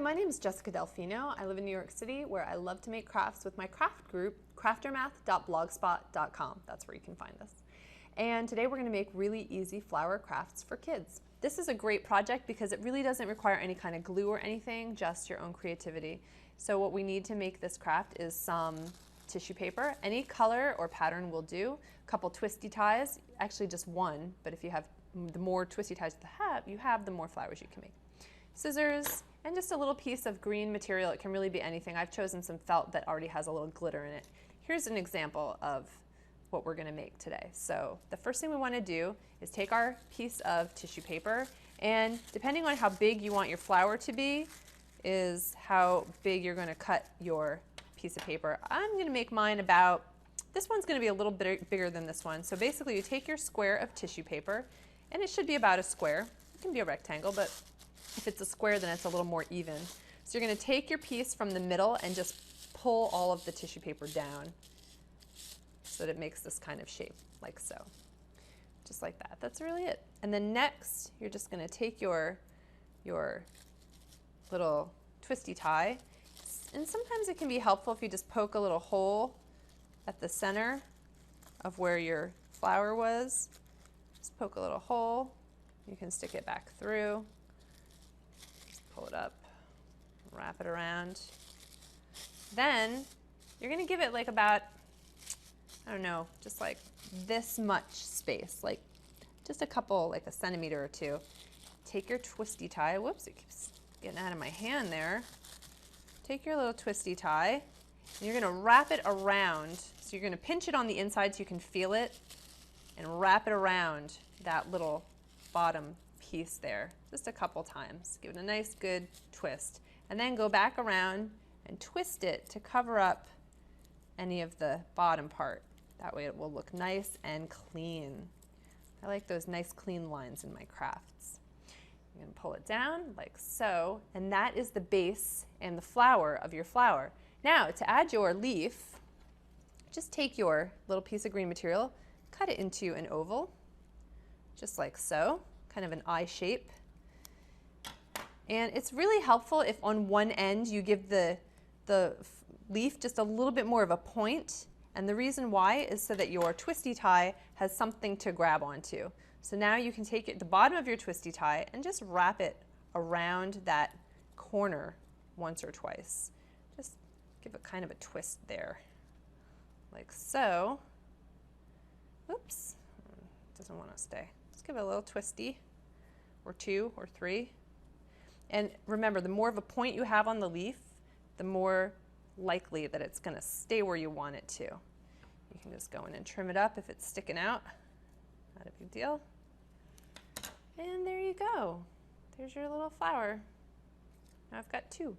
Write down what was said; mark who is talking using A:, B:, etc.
A: Hi, my name is Jessica Delfino. I live in New York City, where I love to make crafts with my craft group, craftermath.blogspot.com. That's where you can find us. And today we're going to make really easy flower crafts for kids. This is a great project because it really doesn't require any kind of glue or anything, just your own creativity. So what we need to make this craft is some tissue paper. Any color or pattern will do. A couple twisty ties, actually just one, but if you have the more twisty ties you have, the more flowers you can make. Scissors, and just a little piece of green material. It can really be anything. I've chosen some felt that already has a little glitter in it. Here's an example of what we're going to make today. So the first thing we want to do is take our piece of tissue paper, and depending on how big you want your flower to be is how big you're going to cut your piece of paper. I'm going to make mine about, this one's going to be a little bit bigger than this one. So basically you take your square of tissue paper, and it should be about a square. It can be a rectangle, but if it's a square, then it's a little more even. So you're going to take your piece from the middle and just pull all of the tissue paper down so that it makes this kind of shape, like so. Just like that. That's really it. And then next, you're just going to take your little twisty tie, and sometimes it can be helpful if you just poke a little hole at the center of where your flower was. Just poke a little hole. You can stick it back through. Pull it up, wrap it around. Then you're going to give it like about, I don't know, just like this much space, like just a couple, like a centimeter or two. Take your twisty tie. Whoops, it keeps getting out of my hand there. Take your little twisty tie, and you're going to wrap it around. So you're going to pinch it on the inside so you can feel it, and wrap it around that little bottom piece there just a couple times. Give it a nice good twist, and then go back around and twist it to cover up any of the bottom part. That way it will look nice and clean. I like those nice clean lines in my crafts. You're going to pull it down like so, and that is the base and the flower of your flower. Now to add your leaf, just take your little piece of green material, cut it into an oval just like so, kind of an eye shape. And it's really helpful if on one end you give the leaf just a little bit more of a point. And the reason why is so that your twisty tie has something to grab onto. So now you can take the bottom of your twisty tie and just wrap it around that corner once or twice. Just give it kind of a twist there, like so. Oops, doesn't want to stay. Just give it a little twisty, or two or three. And remember, the more of a point you have on the leaf, the more likely that it's going to stay where you want it to. You can just go in and trim it up if it's sticking out. Not a big deal. And there you go. There's your little flower. Now I've got two.